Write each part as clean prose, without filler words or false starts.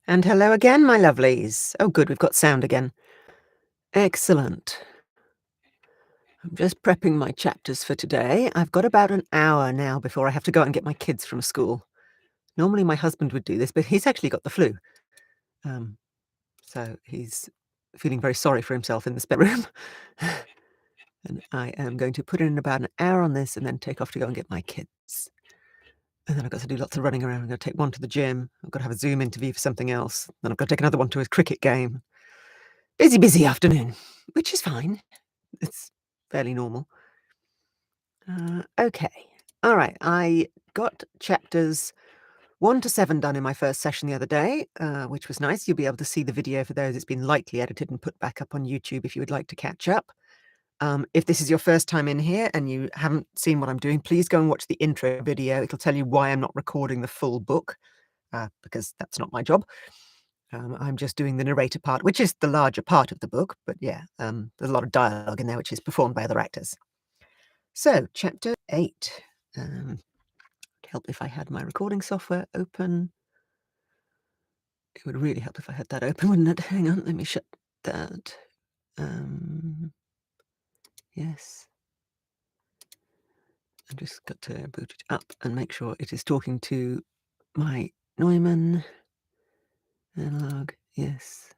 And hello again, my lovelies. Oh, good, we've got sound again. Excellent. I'm just prepping my chapters for today. I've got about an hour now before I have to go out and get my kids from school. Normally, my husband would do this, but he's actually got the flu. Um, so he's feeling very sorry for himself in the spare room. And I am going to put in about an hour on this and then take off to go and get my kids. And then I've got to do lots of running around. I'm going to take one to the gym. I've got to have a Zoom interview for something else. Then I've got to take another one to a cricket game. Busy, busy afternoon, which is fine. It's fairly normal. Okay. All right. I got chapters 1 to 7 done in my first session the other day, which was nice. You'll be able to see the video for those. It's been lightly edited and put back up on YouTube if you would like to catch up. If this is your first time in here and you haven't seen what I'm doing, please go and watch the intro video. It'll tell you why I'm not recording the full book, because that's not my job. I'm just doing the narrator part, which is the larger part of the book, but yeah, there's a lot of dialogue in there, which is performed by other actors. So, chapter 8. It'd help if I had my recording software open. It would really help if I had that open, wouldn't it? Hang on, let me shut that. Yes. I've just got to boot it up and make sure it is talking to my Neumann analog. Yes.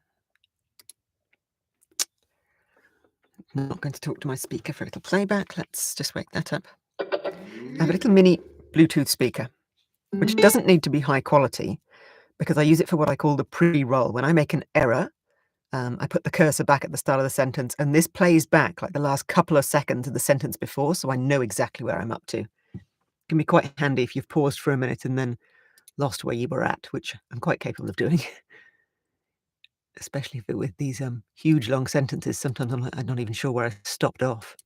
Not going to talk to my speaker for a little playback. Let's just wake that up. I have a little mini Bluetooth speaker, which doesn't need to be high quality because I use it for what I call the pre-roll. When I make an error, I put the cursor back at the start of the sentence, and this plays back like the last couple of seconds of the sentence before, so I know exactly where I'm up to. It can be quite handy if you've paused for a minute and then lost where you were at, which I'm quite capable of doing. Especially if it with these huge long sentences, sometimes I'm not even sure where I stopped off.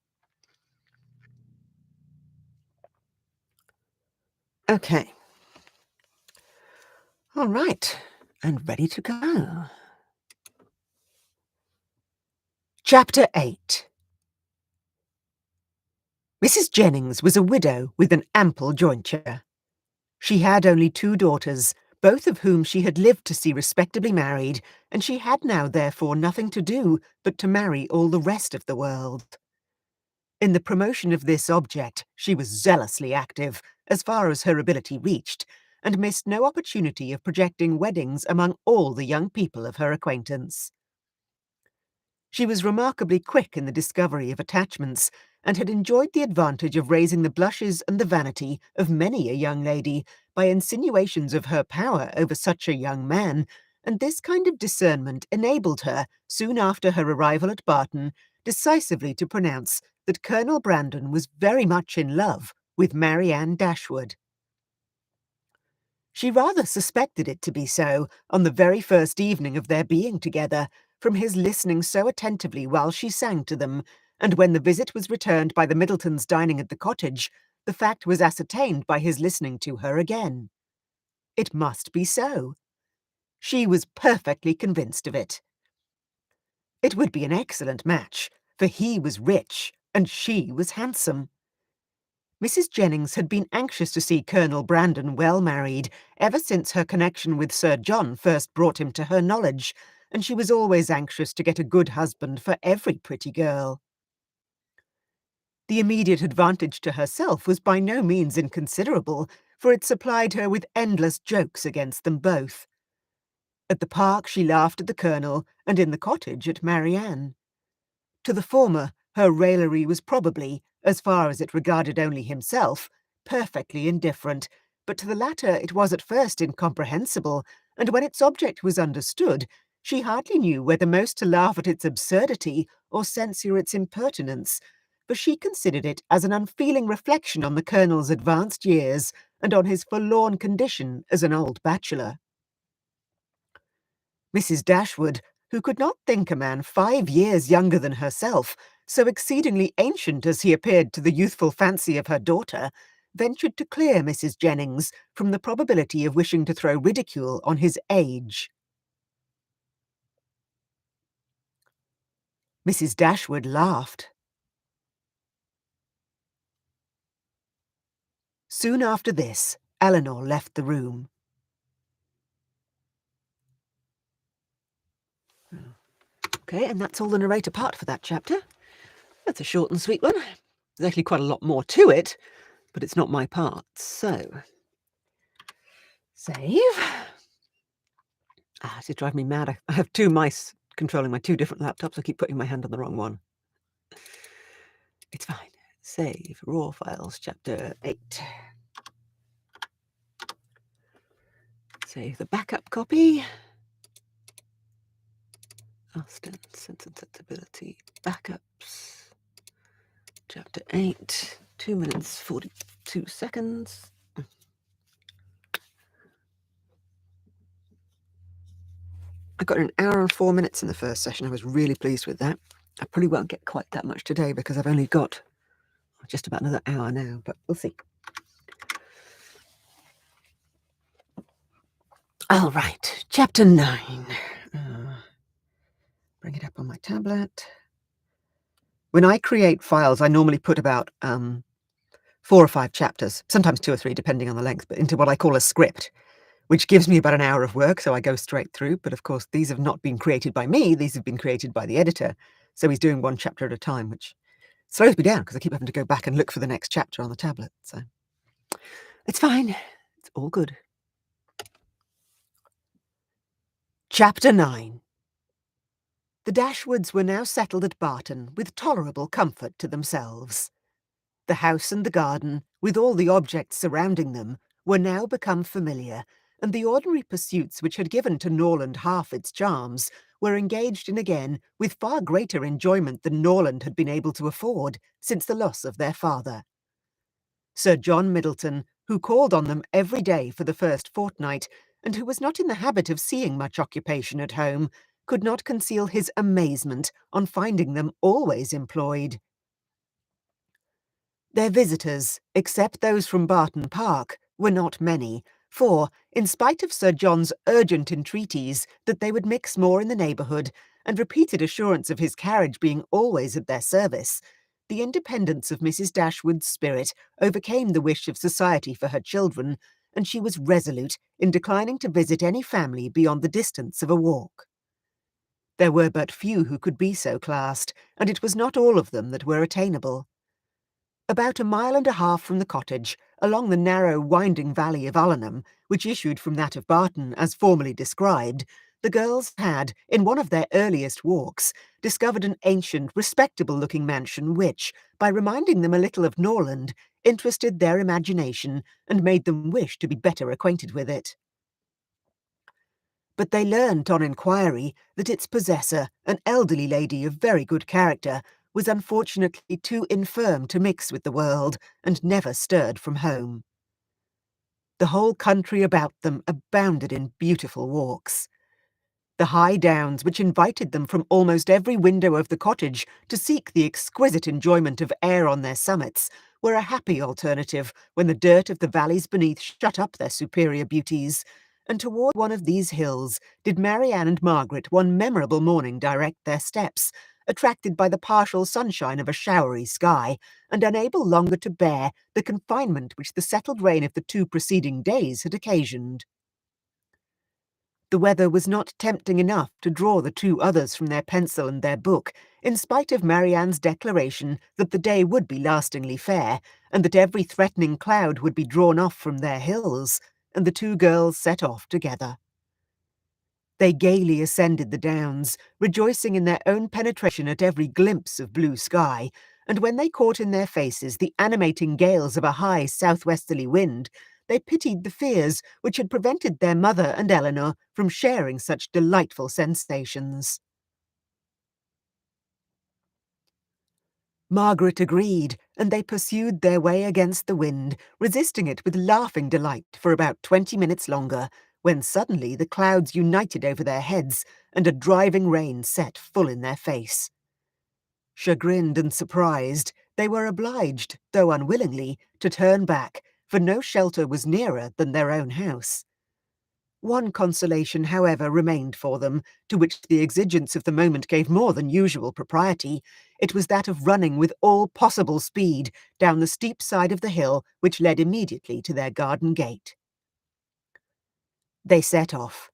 Okay. All right, and ready to go. Chapter 8. Mrs. Jennings was a widow with an ample jointure. She had only 2 daughters, both of whom she had lived to see respectably married, and she had now therefore nothing to do but to marry all the rest of the world. In the promotion of this object, she was zealously active, as far as her ability reached, and missed no opportunity of projecting weddings among all the young people of her acquaintance. She was remarkably quick in the discovery of attachments, and had enjoyed the advantage of raising the blushes and the vanity of many a young lady by insinuations of her power over such a young man, and this kind of discernment enabled her, soon after her arrival at Barton, decisively to pronounce that Colonel Brandon was very much in love with Marianne Dashwood. She rather suspected it to be so on the very first evening of their being together, from his listening so attentively while she sang to them, and when the visit was returned by the Middletons dining at the cottage, the fact was ascertained by his listening to her again. It must be so. She was perfectly convinced of it. It would be an excellent match, for he was rich and she was handsome. Mrs. Jennings had been anxious to see Colonel Brandon well married ever since her connection with Sir John first brought him to her knowledge, and she was always anxious to get a good husband for every pretty girl. The immediate advantage to herself was by no means inconsiderable, for it supplied her with endless jokes against them both. At the park she laughed at the Colonel, and in the cottage at Marianne. To the former, her raillery was probably, as far as it regarded only himself, perfectly indifferent, but to the latter it was at first incomprehensible, and when its object was understood, she hardly knew whether most to laugh at its absurdity or censure its impertinence, for she considered it as an unfeeling reflection on the Colonel's advanced years and on his forlorn condition as an old bachelor. Mrs. Dashwood, who could not think a man 5 years younger than herself, so exceedingly ancient as he appeared to the youthful fancy of her daughter, ventured to clear Mrs. Jennings from the probability of wishing to throw ridicule on his age. Mrs. Dashwood laughed. Soon after this, Eleanor left the room. Okay, and that's all the narrator part for that chapter. That's a short and sweet one. There's actually quite a lot more to it, but it's not my part. So, save. It's driving me mad. I have two mice controlling my two different laptops. I keep putting my hand on the wrong one. It's fine. Save. Raw files, chapter 8. Save the backup copy. Austen, Sense and Sensibility, backups. Chapter 8, 2 minutes 42 seconds. I got an hour and 4 minutes in the first session. I was really pleased with that. I probably won't get quite that much today because I've only got just about another hour now, but we'll see. All right, chapter 9. Bring it up on my tablet. When I create files, I normally put about 4 or 5 chapters, sometimes 2 or 3, depending on the length, but into what I call a script, which gives me about an hour of work, so I go straight through. But of course, these have not been created by me. These have been created by the editor. So he's doing one chapter at a time, which slows me down because I keep having to go back and look for the next chapter on the tablet. So it's fine. It's all good. Chapter 9. The Dashwoods were now settled at Barton with tolerable comfort to themselves. The house and the garden, with all the objects surrounding them, were now become familiar, and the ordinary pursuits which had given to Norland half its charms were engaged in again with far greater enjoyment than Norland had been able to afford since the loss of their father. Sir John Middleton, who called on them every day for the first fortnight, and who was not in the habit of seeing much occupation at home, could not conceal his amazement on finding them always employed. Their visitors, except those from Barton Park, were not many, for, in spite of Sir John's urgent entreaties that they would mix more in the neighbourhood, and repeated assurance of his carriage being always at their service, the independence of Mrs. Dashwood's spirit overcame the wish of society for her children, and she was resolute in declining to visit any family beyond the distance of a walk. There were but few who could be so classed, and it was not all of them that were attainable. About 1.5 miles from the cottage, along the narrow winding valley of Allenham, which issued from that of Barton as formerly described, the girls had, in one of their earliest walks, discovered an ancient, respectable-looking mansion which, by reminding them a little of Norland, interested their imagination and made them wish to be better acquainted with it. But they learnt on inquiry that its possessor, an elderly lady of very good character, was unfortunately too infirm to mix with the world, and never stirred from home. The whole country about them abounded in beautiful walks. The high downs, which invited them from almost every window of the cottage to seek the exquisite enjoyment of air on their summits, were a happy alternative when the dirt of the valleys beneath shut up their superior beauties, and toward one of these hills did Marianne and Margaret one memorable morning direct their steps, attracted by the partial sunshine of a showery sky, and unable longer to bear the confinement which the settled rain of the 2 preceding days had occasioned. The weather was not tempting enough to draw the 2 others from their pencil and their book, in spite of Marianne's declaration that the day would be lastingly fair, and that every threatening cloud would be drawn off from their hills, and the 2 girls set off together. They gaily ascended the downs, rejoicing in their own penetration at every glimpse of blue sky, and when they caught in their faces the animating gales of a high southwesterly wind, they pitied the fears which had prevented their mother and Eleanor from sharing such delightful sensations. Margaret agreed, and they pursued their way against the wind, resisting it with laughing delight for about 20 minutes longer, when suddenly the clouds united over their heads, and a driving rain set full in their face. Chagrined and surprised, they were obliged, though unwillingly, to turn back, for no shelter was nearer than their own house. One consolation, however, remained for them, to which the exigence of the moment gave more than usual propriety. It was that of running with all possible speed down the steep side of the hill which led immediately to their garden gate. They set off.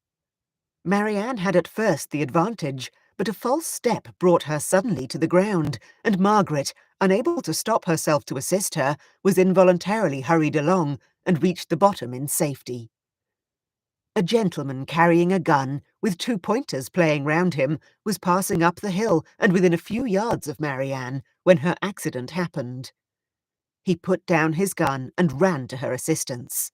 Marianne had at first the advantage, but a false step brought her suddenly to the ground, and Margaret, unable to stop herself to assist her, was involuntarily hurried along and reached the bottom in safety. A gentleman carrying a gun, with 2 pointers playing round him, was passing up the hill and within a few yards of Marianne when her accident happened. He put down his gun and ran to her assistance.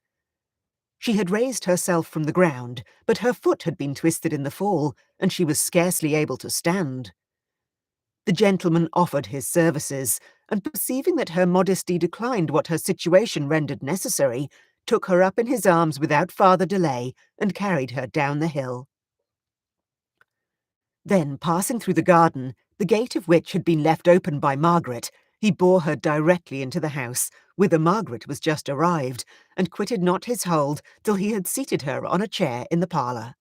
She had raised herself from the ground, but her foot had been twisted in the fall, and she was scarcely able to stand. The gentleman offered his services, and perceiving that her modesty declined what her situation rendered necessary, took her up in his arms without farther delay and carried her down the hill. Then, passing through the garden, the gate of which had been left open by Margaret, he bore her directly into the house, whither Margaret was just arrived, and quitted not his hold till he had seated her on a chair in the parlour.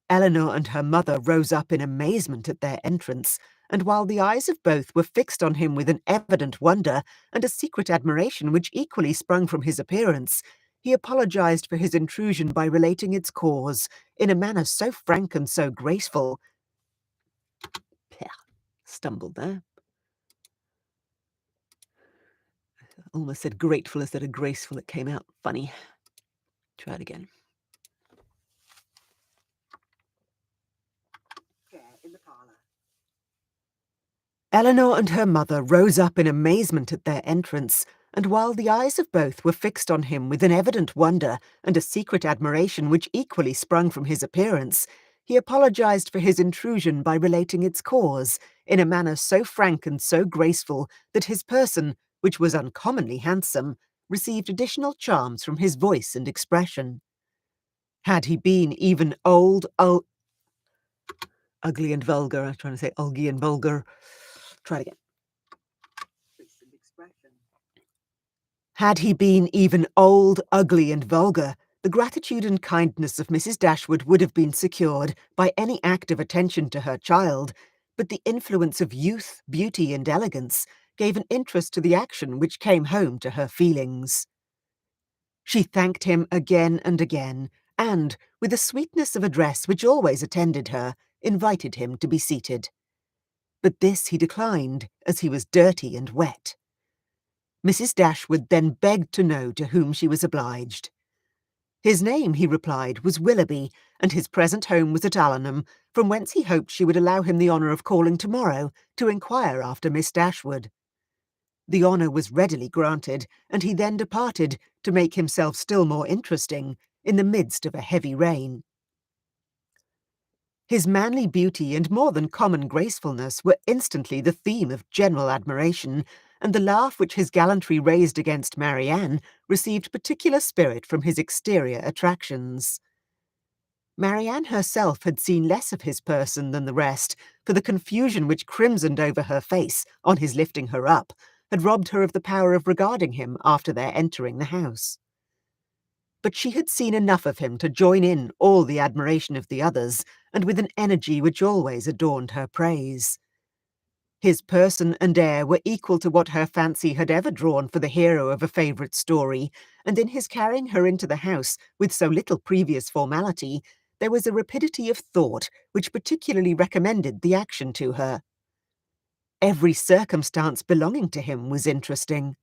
Eleanor and her mother rose up in amazement at their entrance, and while the eyes of both were fixed on him with an evident wonder and a secret admiration which equally sprung from his appearance, he apologized for his intrusion by relating its cause, in a manner so frank and so graceful. Stumbled there. Almost said grateful instead of graceful. It came out funny. Try it again. In the parlour. Eleanor and her mother rose up in amazement at their entrance, and while the eyes of both were fixed on him with an evident wonder and a secret admiration which equally sprung from his appearance, he apologized for his intrusion by relating its cause, in a manner so frank and so graceful that his person, which was uncommonly handsome, received additional charms from his voice and expression. Had he been even ugly and vulgar, I'm trying to say ulgy and vulgar. Try it again. Had he been even old, ugly, and vulgar, the gratitude and kindness of Mrs. Dashwood would have been secured by any act of attention to her child, but the influence of youth, beauty, and elegance gave an interest to the action which came home to her feelings. She thanked him again and again, and, with a sweetness of address which always attended her, invited him to be seated. But this he declined, as he was dirty and wet. Mrs. Dashwood then begged to know to whom she was obliged. His name, he replied, was Willoughby, and his present home was at Allenham, from whence he hoped she would allow him the honour of calling tomorrow to inquire after Miss Dashwood. The honour was readily granted, and he then departed, to make himself still more interesting, in the midst of a heavy rain. His manly beauty and more than common gracefulness were instantly the theme of general admiration, and the laugh which his gallantry raised against Marianne received particular spirit from his exterior attractions. Marianne herself had seen less of his person than the rest, for the confusion which crimsoned over her face on his lifting her up had robbed her of the power of regarding him after their entering the house. But she had seen enough of him to join in all the admiration of the others, and with an energy which always adorned her praise. His person and air were equal to what her fancy had ever drawn for the hero of a favourite story, and in his carrying her into the house with so little previous formality, there was a rapidity of thought which particularly recommended the action to her. Every circumstance belonging to him was interesting.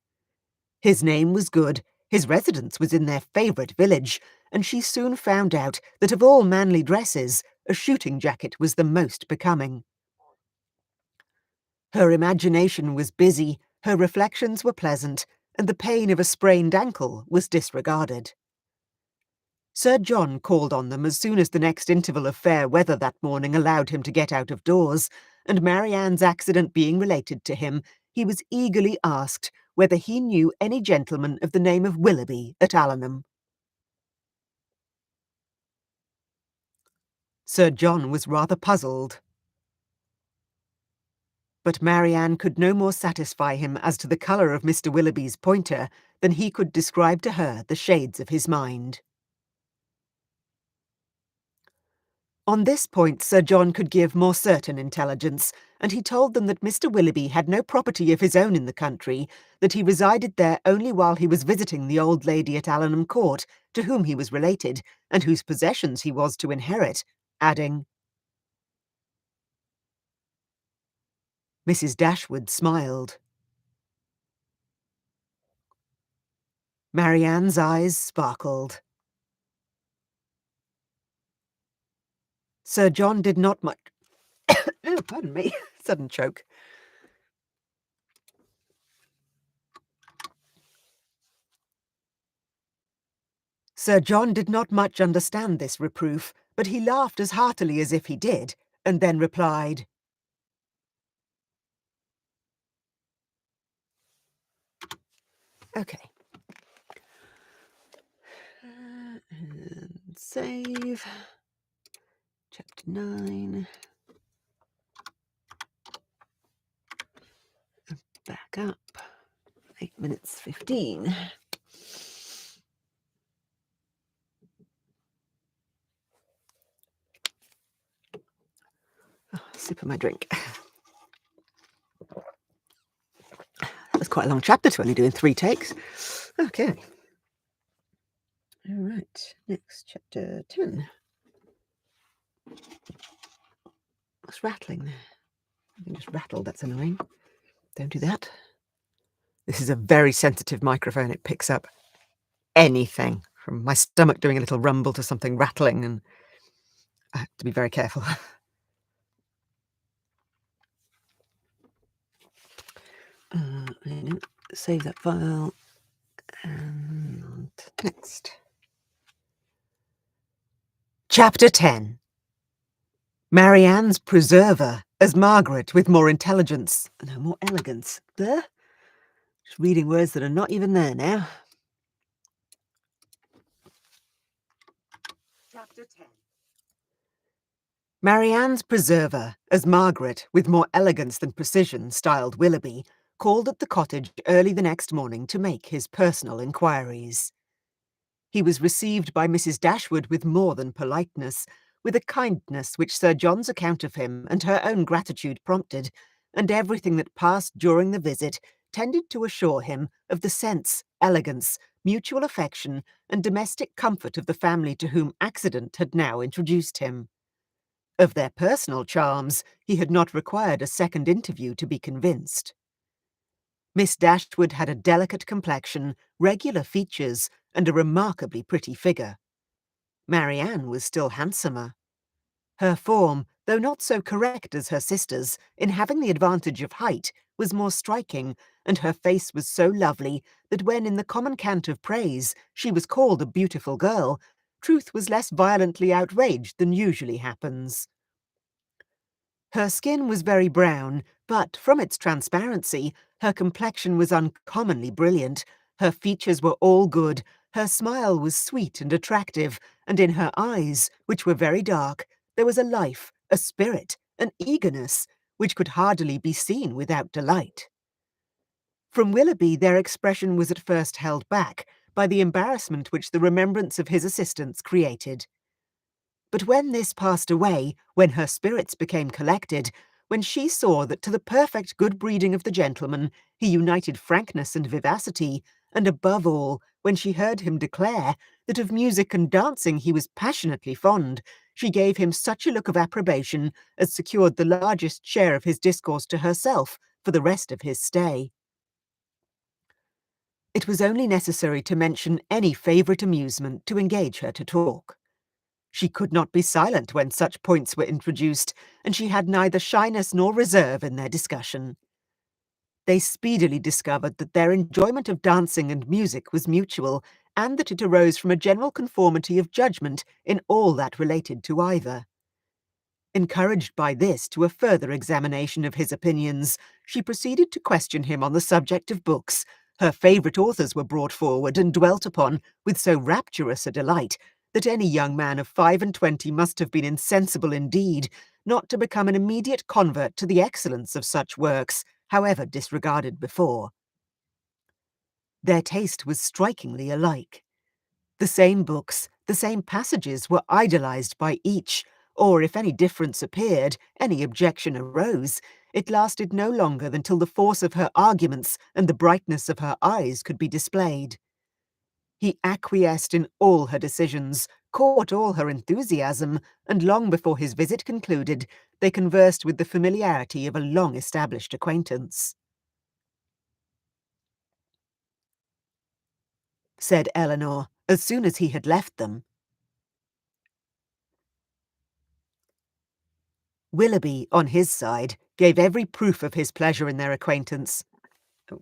His name was good, his residence was in their favourite village, and she soon found out that of all manly dresses, a shooting jacket was the most becoming. Her imagination was busy, her reflections were pleasant, and the pain of a sprained ankle was disregarded. Sir John called on them as soon as the next interval of fair weather that morning allowed him to get out of doors, and Marianne's accident being related to him, he was eagerly asked whether he knew any gentleman of the name of Willoughby at Allenham. Sir John was rather puzzled, but Marianne could no more satisfy him as to the colour of Mr. Willoughby's pointer than he could describe to her the shades of his mind. On this point Sir John could give more certain intelligence, and he told them that Mr. Willoughby had no property of his own in the country, that he resided there only while he was visiting the old lady at Allenham Court, to whom he was related, and whose possessions he was to inherit, adding, Mrs. Dashwood smiled. Marianne's eyes sparkled. Sir John did not much... Oh, pardon me. Sudden choke. Sir John did not much understand this reproof, but he laughed as heartily as if he did, and then replied, "Okay. And save. Chapter 9. Back up. 8 minutes 15. Oh, sip of my drink. That was quite a long chapter to only do in 3 takes. Okay. All right. Next, chapter 10. What's rattling there? I just rattled. That's annoying. Don't do that. This is a very sensitive microphone. It picks up anything, from my stomach doing a little rumble to something rattling, and I have to be very careful. Save that file. And next. Chapter 10. Marianne's preserver as Margaret with more intelligence. No, more elegance. There? Just reading words that are not even there now. Chapter 10. Marianne's preserver, as Margaret, with more elegance than precision, styled Willoughby, called at the cottage early the next morning to make his personal inquiries. He was received by Mrs. Dashwood with more than politeness, with a kindness which Sir John's account of him and her own gratitude prompted, and everything that passed during the visit tended to assure him of the sense, elegance, mutual affection, and domestic comfort of the family to whom accident had now introduced him. Of their personal charms, he had not required a second interview to be convinced. Miss Dashwood had a delicate complexion, regular features, and a remarkably pretty figure. Marianne was still handsomer. Her form, though not so correct as her sister's, in having the advantage of height, was more striking, and her face was so lovely that when in the common cant of praise she was called a beautiful girl, truth was less violently outraged than usually happens. Her skin was very brown, but from its transparency, her complexion was uncommonly brilliant, her features were all good, her smile was sweet and attractive, and in her eyes, which were very dark, there was a life, a spirit, an eagerness, which could hardly be seen without delight. From Willoughby their expression was at first held back by the embarrassment which the remembrance of his assistance created. But when this passed away, when her spirits became collected, when she saw that to the perfect good breeding of the gentleman he united frankness and vivacity, and above all, when she heard him declare that of music and dancing he was passionately fond, she gave him such a look of approbation as secured the largest share of his discourse to herself for the rest of his stay. It was only necessary to mention any favourite amusement to engage her to talk. She could not be silent when such points were introduced, and she had neither shyness nor reserve in their discussion. They speedily discovered that their enjoyment of dancing and music was mutual, and that it arose from a general conformity of judgment in all that related to either. Encouraged by this to a further examination of his opinions, she proceeded to question him on the subject of books. Her favourite authors were brought forward and dwelt upon with so rapturous a delight that any young man of 25 must have been insensible indeed, not to become an immediate convert to the excellence of such works, however disregarded before. Their taste was strikingly alike. The same books, the same passages were idolized by each, or if any difference appeared, any objection arose, it lasted no longer than till the force of her arguments and the brightness of her eyes could be displayed. He acquiesced in all her decisions, caught all her enthusiasm, and long before his visit concluded, they conversed with the familiarity of a long-established acquaintance. Said Eleanor, as soon as he had left them. Willoughby, on his side, gave every proof of his pleasure in their acquaintance. Oh,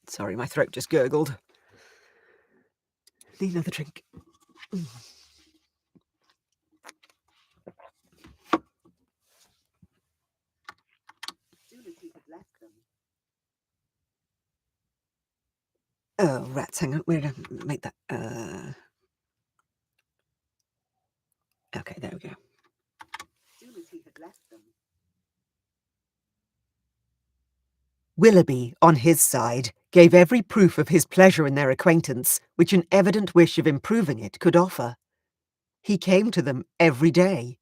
sorry, my throat just gurgled. Need another drink. Oh, rats, hang on. Where did I make that? Okay, there we go. Willoughby, on his side, gave every proof of his pleasure in their acquaintance which an evident wish of improving it could offer. He came to them every day.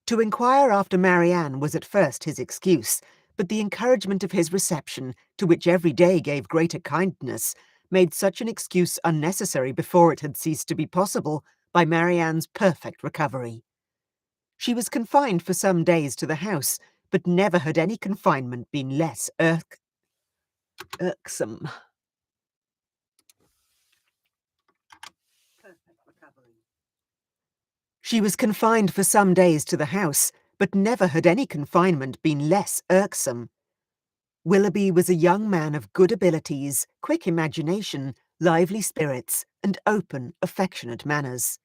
To inquire after Marianne was at first his excuse, but the encouragement of his reception, to which every day gave greater kindness, made such an excuse unnecessary before it had ceased to be possible by Marianne's perfect recovery. She was confined for some days to the house, but never had any confinement been less irksome. She was confined for some days to the house, but never had any confinement been less irksome. Willoughby was a young man of good abilities, quick imagination, lively spirits, and open, affectionate manners.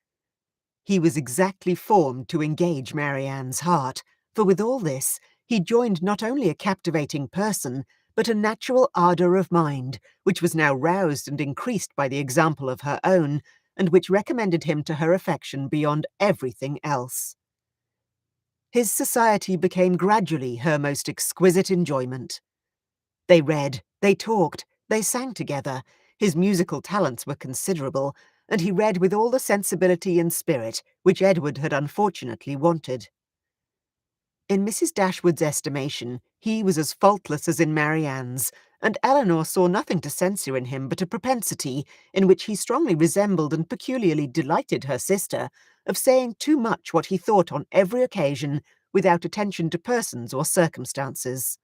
He was exactly formed to engage Marianne's heart, for with all this, he joined not only a captivating person, but a natural ardour of mind, which was now roused and increased by the example of her own, and which recommended him to her affection beyond everything else. His society became gradually her most exquisite enjoyment. They read, they talked, they sang together. His musical talents were considerable, and he read with all the sensibility and spirit which Edward had unfortunately wanted. In Mrs. Dashwood's estimation, he was as faultless as in Marianne's, and Eleanor saw nothing to censure in him but a propensity, in which he strongly resembled and peculiarly delighted her sister, of saying too much what he thought on every occasion, without attention to persons or circumstances.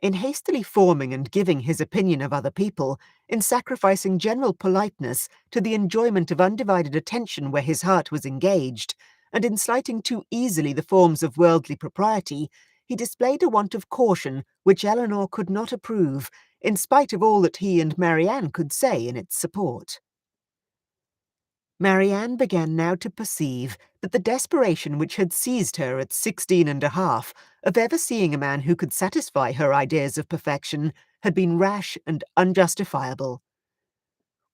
In hastily forming and giving his opinion of other people, in sacrificing general politeness to the enjoyment of undivided attention where his heart was engaged, and in slighting too easily the forms of worldly propriety, he displayed a want of caution which Eleanor could not approve, in spite of all that he and Marianne could say in its support. Marianne began now to perceive that the desperation which had seized her at 16 and a half of ever seeing a man who could satisfy her ideas of perfection had been rash and unjustifiable.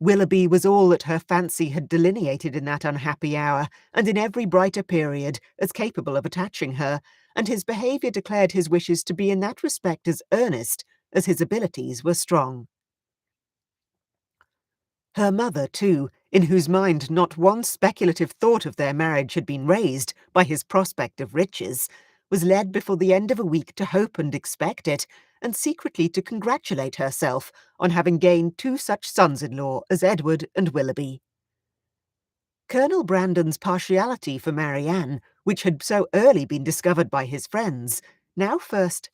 Willoughby was all that her fancy had delineated in that unhappy hour, and in every brighter period, as capable of attaching her, and his behaviour declared his wishes to be in that respect as earnest as his abilities were strong. Her mother, too, in whose mind not one speculative thought of their marriage had been raised by his prospect of riches, was led before the end of a week to hope and expect it, and secretly to congratulate herself on having gained two such sons-in-law as Edward and Willoughby. Colonel Brandon's partiality for Marianne, which had so early been discovered by his friends, now first...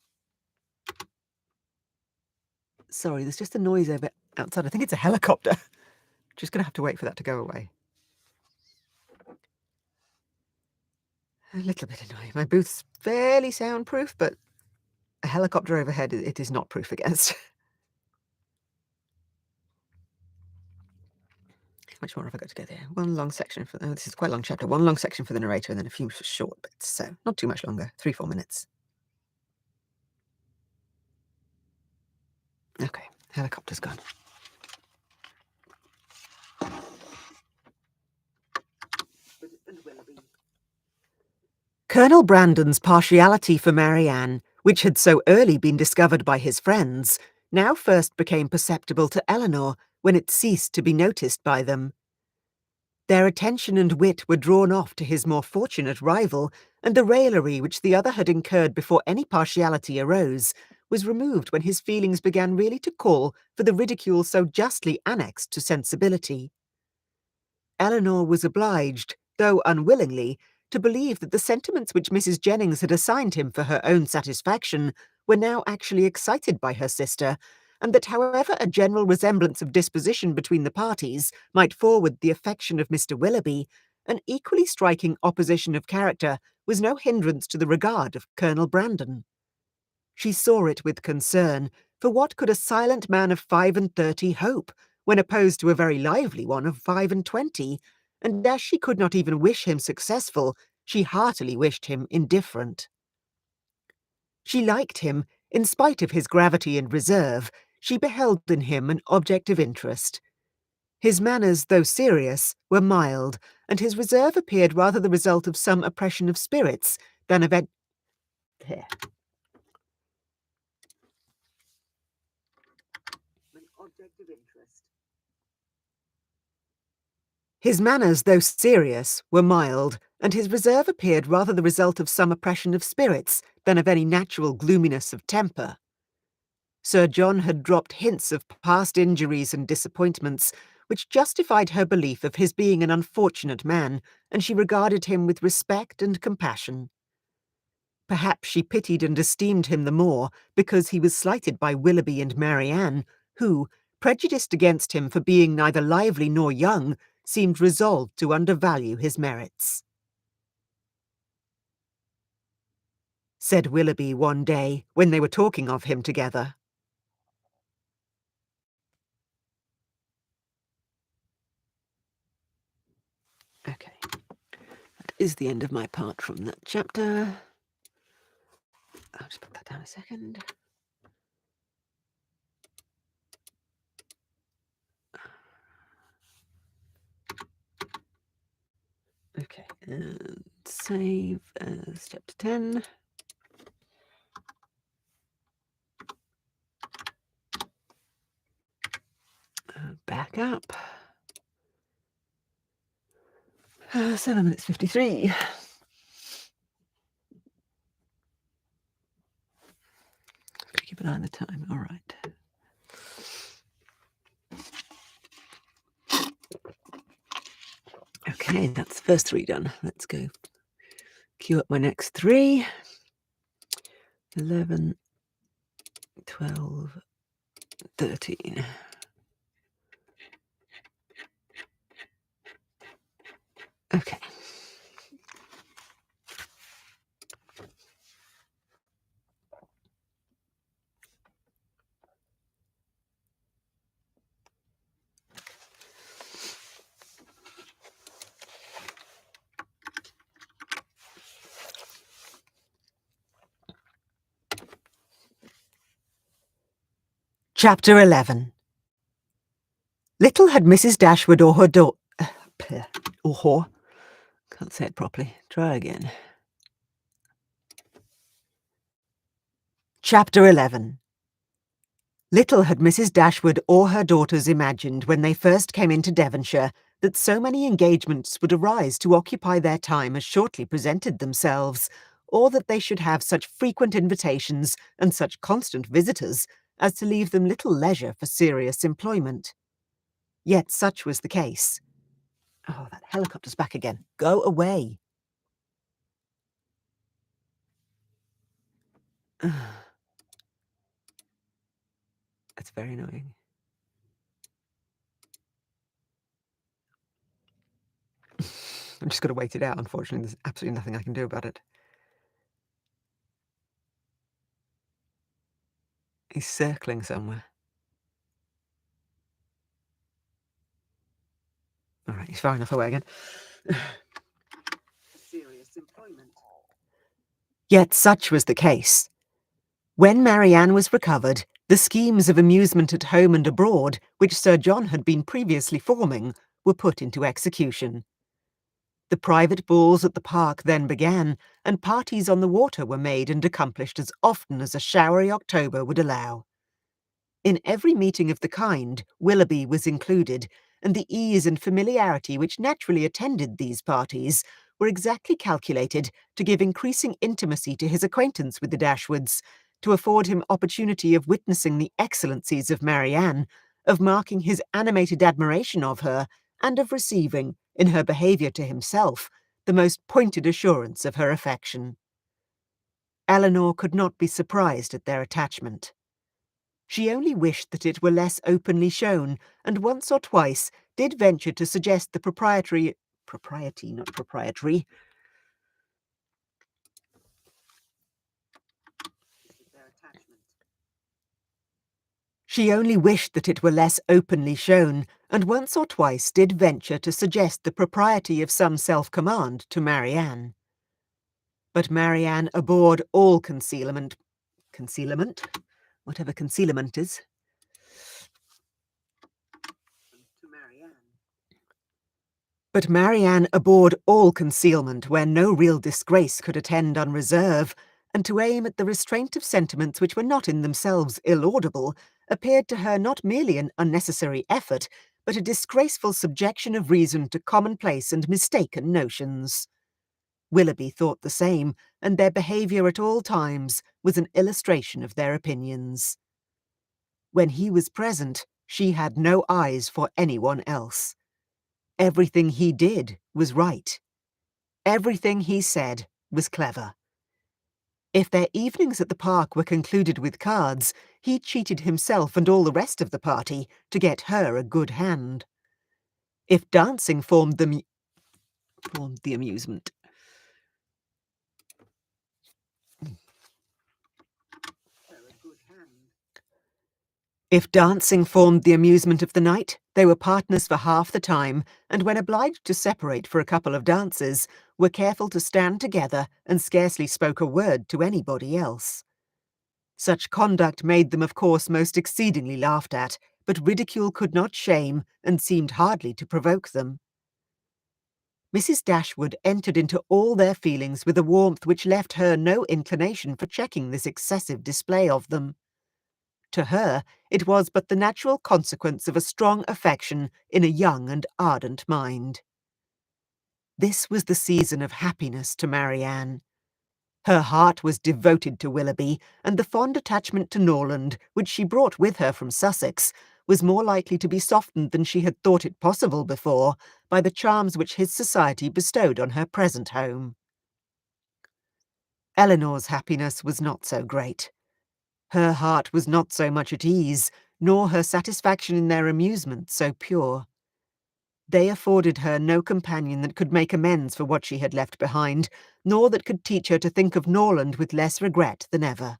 Sorry, there's just a noise over outside. I think it's a helicopter. Just going to have to wait for that to go away. A little bit annoying. My booth's fairly soundproof, but a helicopter overhead, it is not proof against. How much more have I got to go there? One long section for... Oh, this is quite a long chapter. One long section for the narrator and then a few short bits. So, not too much longer. 3-4 minutes. Okay, helicopter's gone. Colonel Brandon's partiality for Marianne, which had so early been discovered by his friends, now first became perceptible to Eleanor when it ceased to be noticed by them. Their attention and wit were drawn off to his more fortunate rival, and the raillery which the other had incurred before any partiality arose was removed when his feelings began really to call for the ridicule so justly annexed to sensibility. Eleanor was obliged, though unwillingly, to believe that the sentiments which Mrs. Jennings had assigned him for her own satisfaction were now actually excited by her sister, and that however a general resemblance of disposition between the parties might forward the affection of Mr. Willoughby, an equally striking opposition of character was no hindrance to the regard of Colonel Brandon. She saw it with concern, for what could a silent man of 35 hope, when opposed to a very lively one of 25, and as she could not even wish him successful, she heartily wished him indifferent. She liked him, in spite of his gravity and reserve. She beheld in him an object of interest. His manners, though serious, were mild, and his reserve appeared rather the result of some oppression of spirits than of an object of interest. His manners, though serious, were mild, and his reserve appeared rather the result of some oppression of spirits than of any natural gloominess of temper. Sir John had dropped hints of past injuries and disappointments, which justified her belief of his being an unfortunate man, and she regarded him with respect and compassion. Perhaps she pitied and esteemed him the more because he was slighted by Willoughby and Marianne, who, prejudiced against him for being neither lively nor young, seemed resolved to undervalue his merits. Said Willoughby one day, when they were talking of him together. Okay, that is the end of my part from that chapter. I'll just put that down a second. Okay, and save as chapter 10. Back up. 7 minutes 53. Keep an eye on the time. All right. Okay, that's the first 3 done. Let's go queue up my next 3. 11, 12, 13. Okay. Chapter 11. Little had Mrs. Dashwood or her can't say it properly. Try again. Chapter 11. Little had Mrs. Dashwood or her daughters imagined when they first came into Devonshire that so many engagements would arise to occupy their time as shortly presented themselves, or that they should have such frequent invitations and such constant visitors as to leave them little leisure for serious employment. Yet such was the case. Oh, that helicopter's back again. Go away. That's very annoying. I'm just going to wait it out, unfortunately. There's absolutely nothing I can do about it. He's circling somewhere. All right, he's far enough away again. Serious employment. Yet such was the case. When Marianne was recovered, the schemes of amusement at home and abroad, which Sir John had been previously forming, were put into execution. The private balls at the park then began, and parties on the water were made and accomplished as often as a showery October would allow. In every meeting of the kind, Willoughby was included, and the ease and familiarity which naturally attended these parties were exactly calculated to give increasing intimacy to his acquaintance with the Dashwoods, to afford him opportunity of witnessing the excellencies of Marianne, of marking his animated admiration of her, and of receiving, in her behaviour to himself, the most pointed assurance of her affection. Eleanor could not be surprised at their attachment. She only wished that it were less openly shown, and once or twice did venture to suggest the propriety, not proprietary. She only wished that it were less openly shown, and once or twice did venture to suggest the propriety of some self-command to Marianne. But Marianne abhorred all concealment, whatever concealment is. But Marianne abhorred all concealment where no real disgrace could attend unreserve, and to aim at the restraint of sentiments which were not in themselves ill-audible appeared to her not merely an unnecessary effort, but a disgraceful subjection of reason to commonplace and mistaken notions. Willoughby thought the same, and their behaviour at all times was an illustration of their opinions. When he was present, she had no eyes for anyone else. Everything he did was right. Everything he said was clever. If their evenings at the park were concluded with cards, he cheated himself and all the rest of the party to get her a good hand. If dancing formed the amusement. If dancing formed the amusement of the night, they were partners for half the time, and when obliged to separate for a couple of dances, were careful to stand together and scarcely spoke a word to anybody else. Such conduct made them, of course, most exceedingly laughed at, but ridicule could not shame, and seemed hardly to provoke them. Mrs. Dashwood entered into all their feelings with a warmth which left her no inclination for checking this excessive display of them. To her, it was but the natural consequence of a strong affection in a young and ardent mind. This was the season of happiness to Marianne. Her heart was devoted to Willoughby, and the fond attachment to Norland, which she brought with her from Sussex, was more likely to be softened than she had thought it possible before by the charms which his society bestowed on her present home. Eleanor's happiness was not so great. Her heart was not so much at ease, nor her satisfaction in their amusement so pure. They afforded her no companion that could make amends for what she had left behind, nor that could teach her to think of Norland with less regret than ever.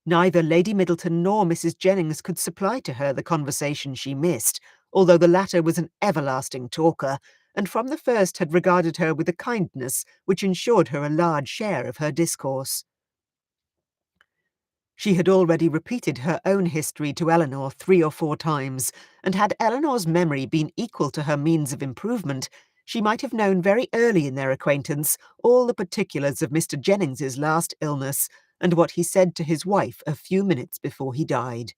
Neither Lady Middleton nor Mrs. Jennings could supply to her the conversation she missed, although the latter was an everlasting talker, and from the first had regarded her with a kindness which ensured her a large share of her discourse. She had already repeated her own history to Eleanor 3 or 4 times, and had Eleanor's memory been equal to her means of improvement, she might have known very early in their acquaintance all the particulars of Mr. Jennings's last illness, and what he said to his wife a few minutes before he died.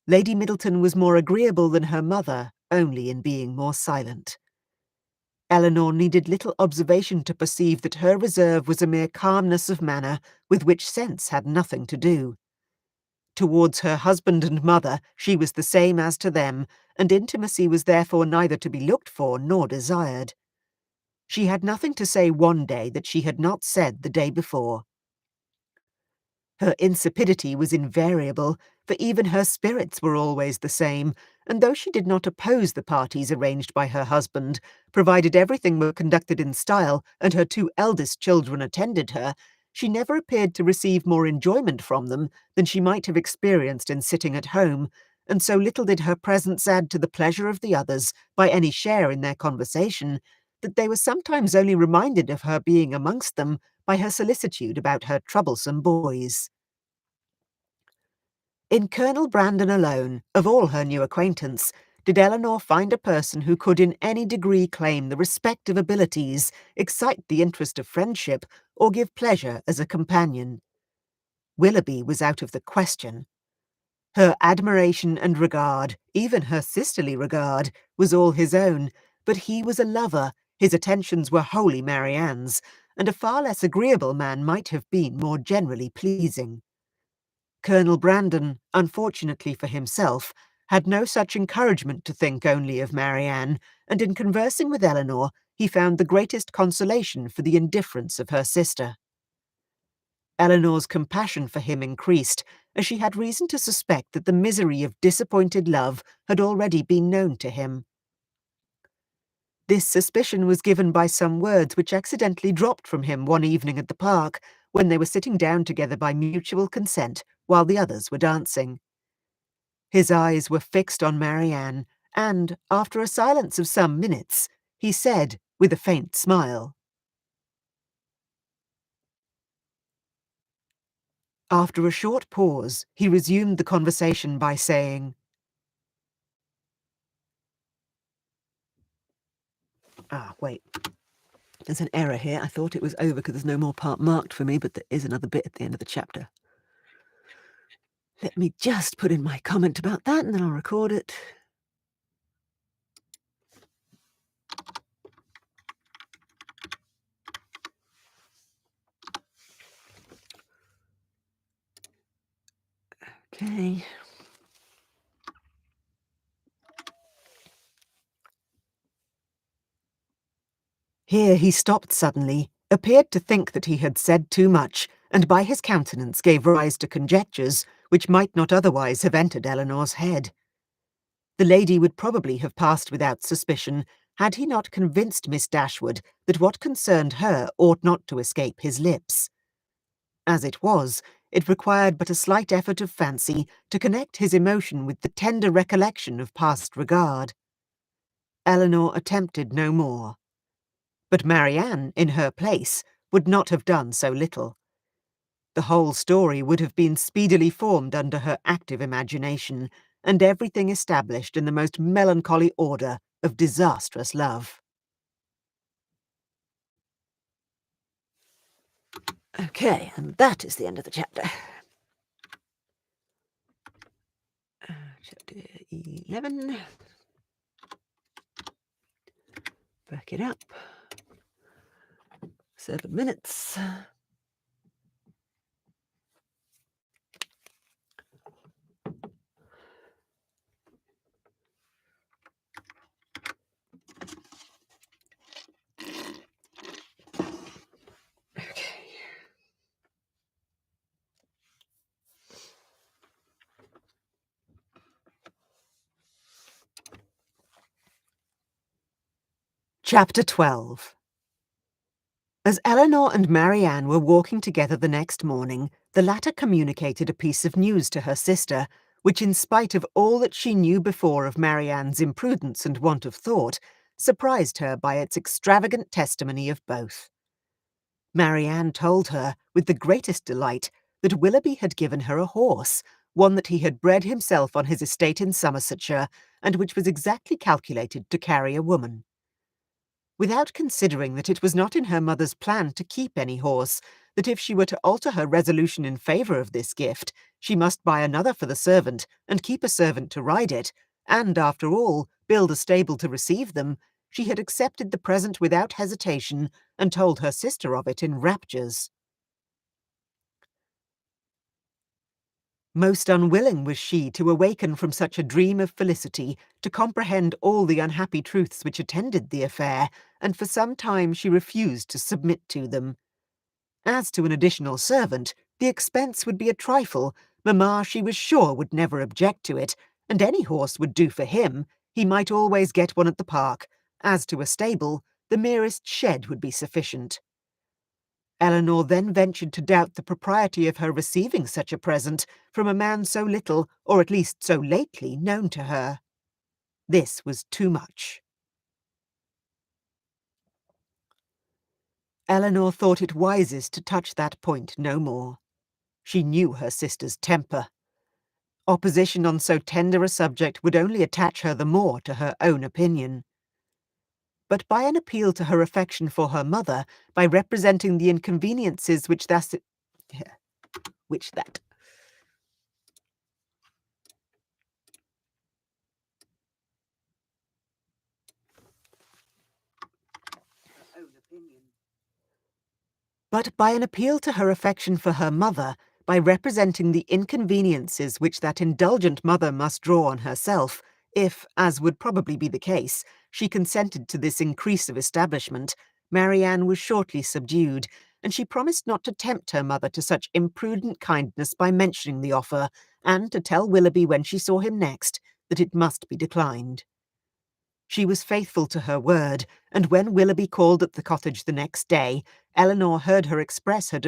Lady Middleton was more agreeable than her mother, only in being more silent. Eleanor needed little observation to perceive that her reserve was a mere calmness of manner with which sense had nothing to do. Towards her husband and mother she was the same as to them, and intimacy was therefore neither to be looked for nor desired. She had nothing to say one day that she had not said the day before. Her insipidity was invariable, for even her spirits were always the same, and though she did not oppose the parties arranged by her husband, provided everything were conducted in style and her 2 eldest children attended her, she never appeared to receive more enjoyment from them than she might have experienced in sitting at home, and so little did her presence add to the pleasure of the others by any share in their conversation, that they were sometimes only reminded of her being amongst them by her solicitude about her troublesome boys. In Colonel Brandon alone, of all her new acquaintance, did Eleanor find a person who could in any degree claim the respect of abilities, excite the interest of friendship, or give pleasure as a companion. Willoughby was out of the question. Her admiration and regard, even her sisterly regard, was all his own, but he was a lover, his attentions were wholly Marianne's, and a far less agreeable man might have been more generally pleasing. Colonel Brandon, unfortunately for himself, had no such encouragement to think only of Marianne, and in conversing with Eleanor, he found the greatest consolation for the indifference of her sister. Eleanor's compassion for him increased, as she had reason to suspect that the misery of disappointed love had already been known to him. This suspicion was given by some words which accidentally dropped from him one evening at the park, when they were sitting down together by mutual consent while the others were dancing. His eyes were fixed on Marianne, and, after a silence of some minutes, he said, with a faint smile. After a short pause, he resumed the conversation by saying, wait. There's an error here. I thought it was over because there's no more part marked for me, but there is another bit at the end of the chapter. Let me just put in my comment about that, and then I'll record it. Okay. Here he stopped suddenly, appeared to think that he had said too much, and by his countenance gave rise to conjectures which might not otherwise have entered Eleanor's head. The lady would probably have passed without suspicion had he not convinced Miss Dashwood that what concerned her ought not to escape his lips. As it was, it required but a slight effort of fancy to connect his emotion with the tender recollection of past regard. Eleanor attempted no more. But Marianne, in her place, would not have done so little. The whole story would have been speedily formed under her active imagination, and everything established in the most melancholy order of disastrous love. Okay, and that is the end of the chapter. Chapter 11. Back it up. 7 minutes. Chapter 12. As Eleanor and Marianne were walking together the next morning, the latter communicated a piece of news to her sister, which, in spite of all that she knew before of Marianne's imprudence and want of thought, surprised her by its extravagant testimony of both. Marianne told her, with the greatest delight, that Willoughby had given her a horse, one that he had bred himself on his estate in Somersetshire, and which was exactly calculated to carry a woman. Without considering that it was not in her mother's plan to keep any horse, that if she were to alter her resolution in favour of this gift, she must buy another for the servant, and keep a servant to ride it, and, after all, build a stable to receive them, she had accepted the present without hesitation, and told her sister of it in raptures. Most unwilling was she to awaken from such a dream of felicity, to comprehend all the unhappy truths which attended the affair, and for some time she refused to submit to them. As to an additional servant, the expense would be a trifle. Mamma, she was sure, would never object to it, and any horse would do for him. He might always get one at the park. As to a stable, the merest shed would be sufficient. Eleanor then ventured to doubt the propriety of her receiving such a present from a man so little, or at least so lately, known to her. This was too much. Eleanor thought it wisest to touch that point no more. She knew her sister's temper. Opposition on so tender a subject would only attach her the more to her own opinion. But by an appeal to her affection for her mother, by representing the inconveniences which that But by an appeal to her affection for her mother, by representing the inconveniences which that indulgent mother must draw on herself, if, as would probably be the case, she consented to this increase of establishment, Marianne was shortly subdued, and she promised not to tempt her mother to such imprudent kindness by mentioning the offer, and to tell Willoughby when she saw him next that it must be declined. She was faithful to her word, and when Willoughby called at the cottage the next day, Eleanor heard her express her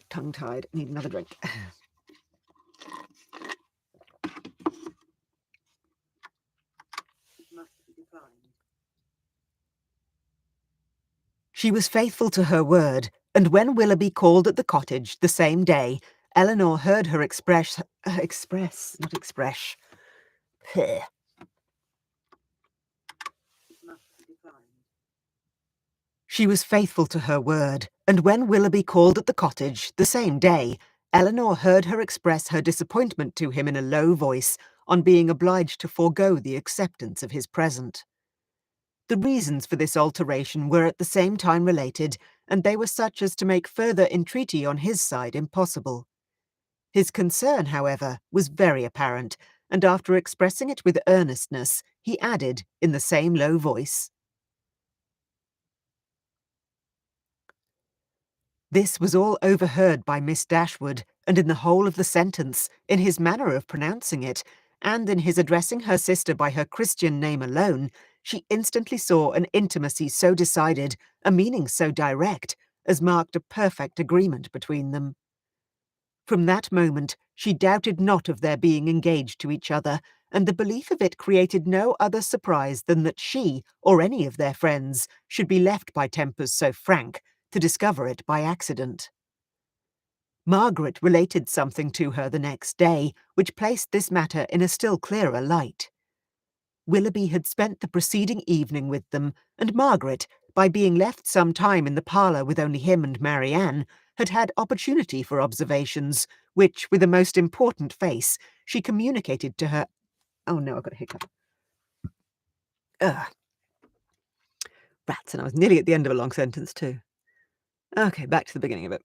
tongue-tied. Need another drink. She was faithful to her word, and when Willoughby called at the cottage the same day, Eleanor heard her express, not express. She was faithful to her word, and when Willoughby called at the cottage the same day, Eleanor heard her express her disappointment to him in a low voice on being obliged to forego the acceptance of his present. The reasons for this alteration were at the same time related, and they were such as to make further entreaty on his side impossible. His concern, however, was very apparent, and after expressing it with earnestness, he added, in the same low voice, This was all overheard by Miss Dashwood, and in the whole of the sentence, in his manner of pronouncing it, and in his addressing her sister by her Christian name alone, she instantly saw an intimacy so decided, a meaning so direct, as marked a perfect agreement between them. From that moment, she doubted not of their being engaged to each other, and the belief of it created no other surprise than that she, or any of their friends, should be left by tempers so frank, to discover it by accident. Margaret related something to her the next day, which placed this matter in a still clearer light. Willoughby had spent the preceding evening with them, and Margaret, by being left some time in the parlour with only him and Marianne, had had opportunity for observations, which, with a most important face, she communicated to her— Oh no, I've got a hiccup. Ugh. Rats, and I was nearly at the end of a long sentence too. Okay, back to the beginning of it.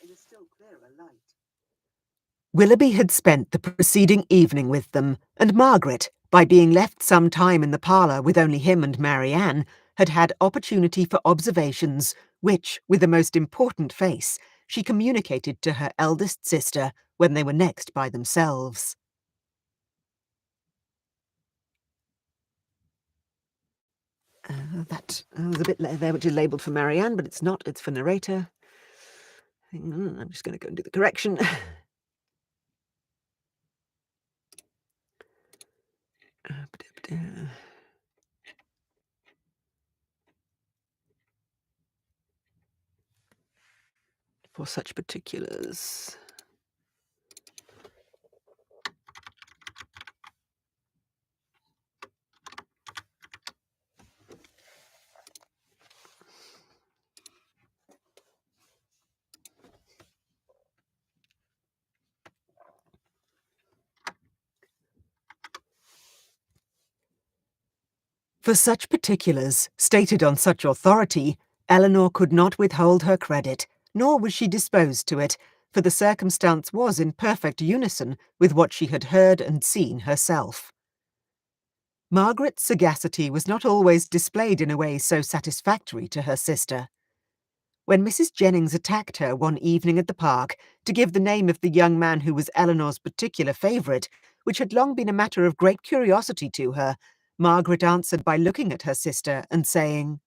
In a still clearer light. Willoughby had spent the preceding evening with them, and Margaret, by being left some time in the parlour with only him and Marianne, had had opportunity for observations which, with a most important face, she communicated to her eldest sister when they were next by themselves. There's a bit there which is labelled for Marianne, but it's not, it's for narrator. Hang on, I'm just going to go and do the correction. For such particulars. For such particulars, stated on such authority, Eleanor could not withhold her credit, nor was she disposed to it, for the circumstance was in perfect unison with what she had heard and seen herself. Margaret's sagacity was not always displayed in a way so satisfactory to her sister. When Mrs. Jennings attacked her one evening at the park to give the name of the young man who was Eleanor's particular favourite, which had long been a matter of great curiosity to her, Margaret answered by looking at her sister and saying,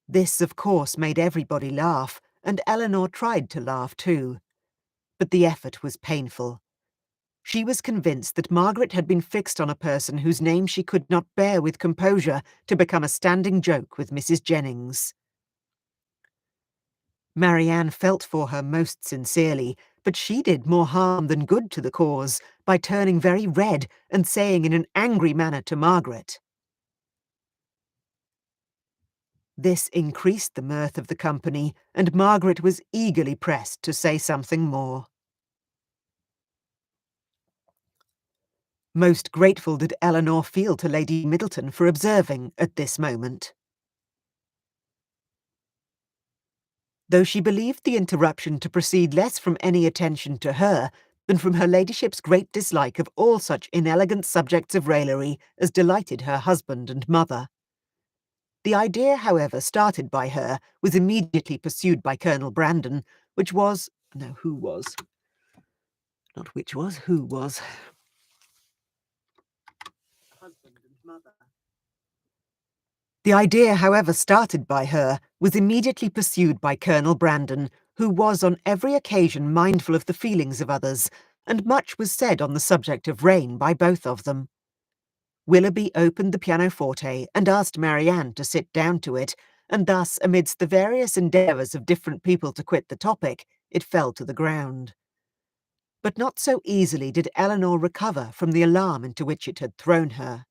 This, of course, made everybody laugh, and Eleanor tried to laugh too. But the effort was painful. She was convinced that Margaret had been fixed on a person whose name she could not bear with composure to become a standing joke with Mrs. Jennings. Marianne felt for her most sincerely, but she did more harm than good to the cause by turning very red and saying in an angry manner to Margaret. This increased the mirth of the company, and Margaret was eagerly pressed to say something more. Most grateful did Eleanor feel to Lady Middleton for observing at this moment. Though she believed the interruption to proceed less from any attention to her than from her ladyship's great dislike of all such inelegant subjects of raillery as delighted her husband and mother. The idea, however, started by her, was immediately pursued by Colonel Brandon, which was... No, who was? Not which was, who was. Husband and mother. The idea, however, started by her, was immediately pursued by Colonel Brandon, who was on every occasion mindful of the feelings of others, and much was said on the subject of rain by both of them. Willoughby opened the pianoforte and asked Marianne to sit down to it, and thus, amidst the various endeavours of different people to quit the topic, it fell to the ground. But not so easily did Eleanor recover from the alarm into which it had thrown her.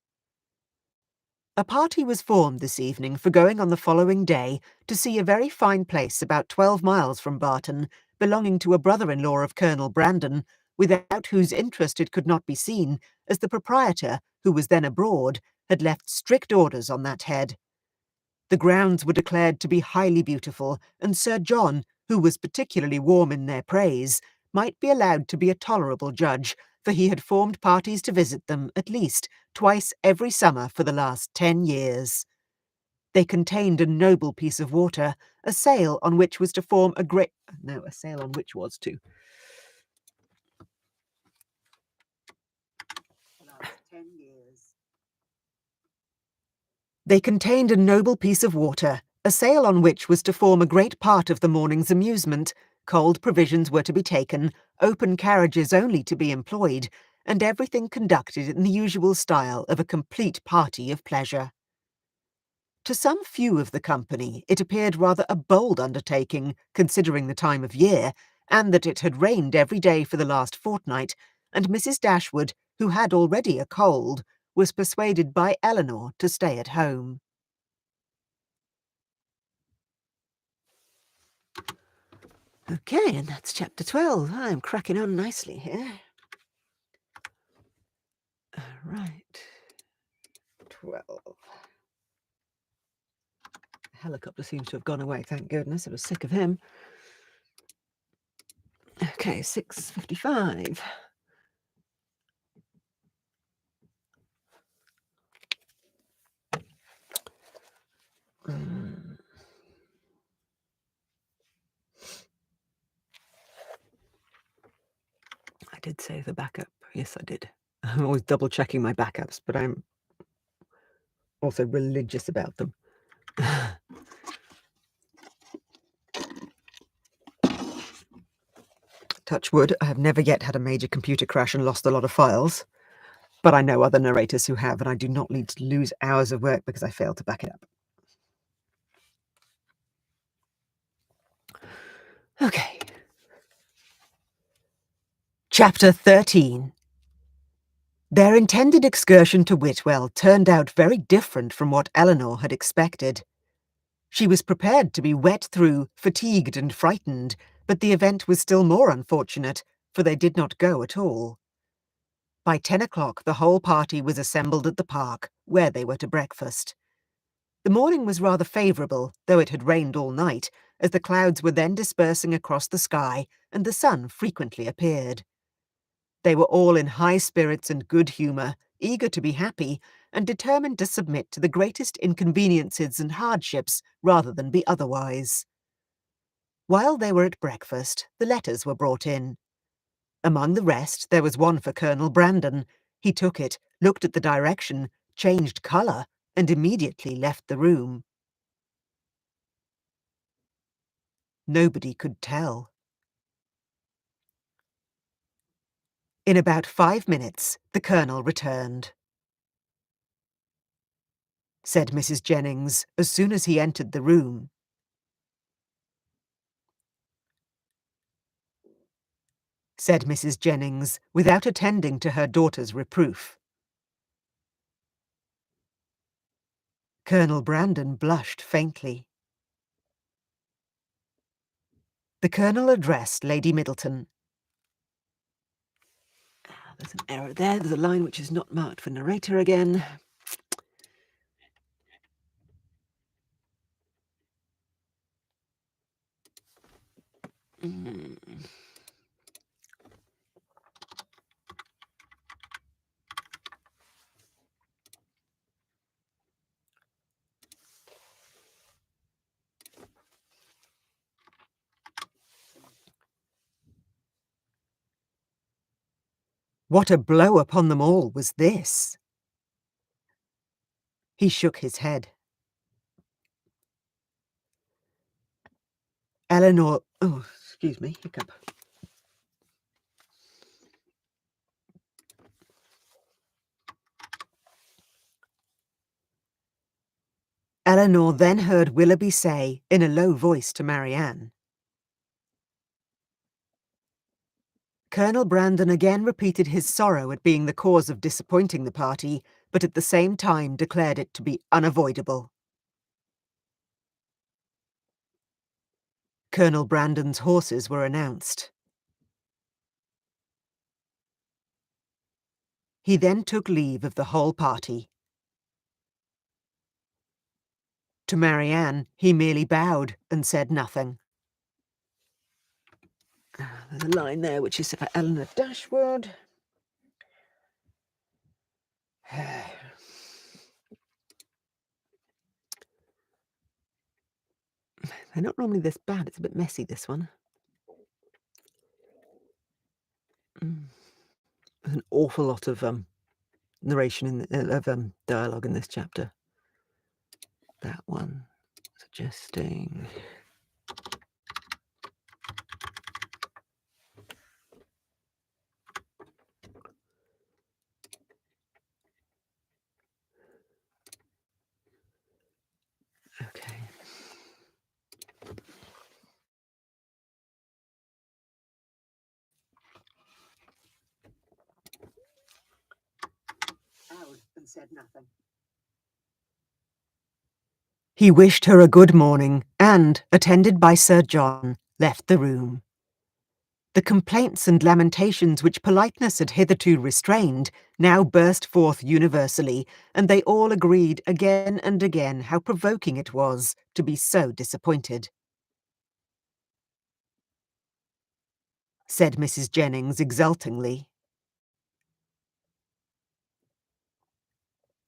A party was formed this evening for going on the following day to see a very fine place about 12 miles from Barton, belonging to a brother-in-law of Colonel Brandon, without whose interest it could not be seen, as the proprietor, who was then abroad, had left strict orders on that head. The grounds were declared to be highly beautiful, and Sir John, who was particularly warm in their praise, might be allowed to be a tolerable judge, for he had formed parties to visit them, at least, twice every summer for the last 10 years. They contained a noble piece of water, a sail on which was to form a great... No, a sail on which was to... Last 10 years. They contained a noble piece of water, a sail on which was to form a great part of the morning's amusement. Cold provisions were to be taken, open carriages only to be employed, and everything conducted in the usual style of a complete party of pleasure. To some few of the company it appeared rather a bold undertaking, considering the time of year, and that it had rained every day for the last fortnight, and Mrs. Dashwood, who had already a cold, was persuaded by Eleanor to stay at home. Okay, and that's chapter 12. I'm cracking on nicely here. Right. 12. The helicopter seems to have gone away, thank goodness. I was sick of him. Okay, 6:55. I did save the backup. Yes, I did. I'm always double-checking my backups, but I'm also religious about them. Touch wood, I have never yet had a major computer crash and lost a lot of files, but I know other narrators who have, and I do not need to lose hours of work because I failed to back it up. Okay. Chapter 13. Their intended excursion to Whitwell turned out very different from what Eleanor had expected. She was prepared to be wet through, fatigued and frightened, but the event was still more unfortunate, for they did not go at all. By 10 o'clock the whole party was assembled at the park, where they were to breakfast. The morning was rather favourable, though it had rained all night, as the clouds were then dispersing across the sky, and the sun frequently appeared. They were all in high spirits and good humour, eager to be happy, and determined to submit to the greatest inconveniences and hardships rather than be otherwise. While they were at breakfast, the letters were brought in. Among the rest, there was one for Colonel Brandon. He took it, looked at the direction, changed colour, and immediately left the room. Nobody could tell. In about 5 minutes, the Colonel returned. Said Mrs. Jennings, as soon as he entered the room. Said Mrs. Jennings, without attending to her daughter's reproof. Colonel Brandon blushed faintly. The Colonel addressed Lady Middleton. There's an error there. There's a line which is not marked for narrator again. What a blow upon them all was this! He shook his head. Eleanor... Oh, excuse me, hiccup. Eleanor then heard Willoughby say, in a low voice to Marianne, Colonel Brandon again repeated his sorrow at being the cause of disappointing the party, but at the same time declared it to be unavoidable. Colonel Brandon's horses were announced. He then took leave of the whole party. To Marianne, he merely bowed and said nothing. There's a line there which is for Eleanor Dashwood. They're not normally this bad. It's a bit messy, this one. There's an awful lot of narration of dialogue in this chapter. That one, suggesting... Okay. And said nothing. He wished her a good morning and, attended by Sir John, left the room. The complaints and lamentations which politeness had hitherto restrained now burst forth universally, and they all agreed again and again how provoking it was to be so disappointed. Said Mrs. Jennings exultingly.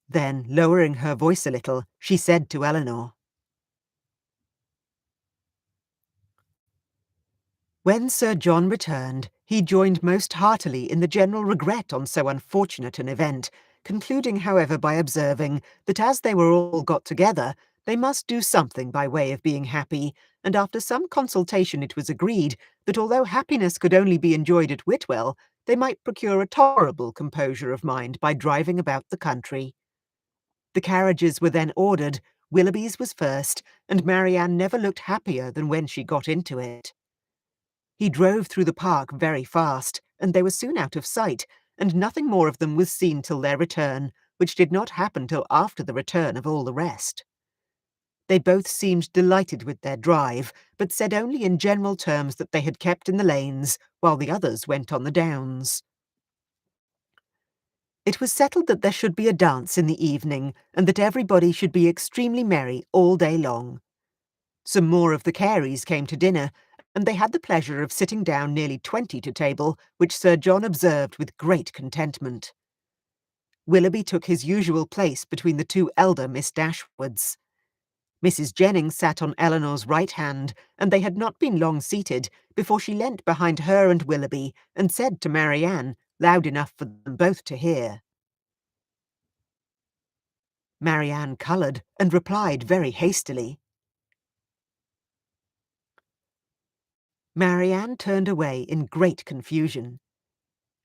Then, lowering her voice a little, she said to Eleanor, When Sir John returned, he joined most heartily in the general regret on so unfortunate an event, concluding, however, by observing that as they were all got together, they must do something by way of being happy, and after some consultation it was agreed that although happiness could only be enjoyed at Whitwell, they might procure a tolerable composure of mind by driving about the country. The carriages were then ordered, Willoughby's was first, and Marianne never looked happier than when she got into it. He drove through the park very fast, and they were soon out of sight, and nothing more of them was seen till their return, which did not happen till after the return of all the rest. They both seemed delighted with their drive, but said only in general terms that they had kept in the lanes, while the others went on the downs. It was settled that there should be a dance in the evening, and that everybody should be extremely merry all day long. Some more of the Careys came to dinner, and they had the pleasure of sitting down nearly 20 to table, which Sir John observed with great contentment. Willoughby took his usual place between the two elder Miss Dashwoods. Mrs. Jennings sat on Eleanor's right hand, and they had not been long seated before she leant behind her and Willoughby and said to Marianne, loud enough for them both to hear. Marianne coloured and replied very hastily. Marianne turned away in great confusion.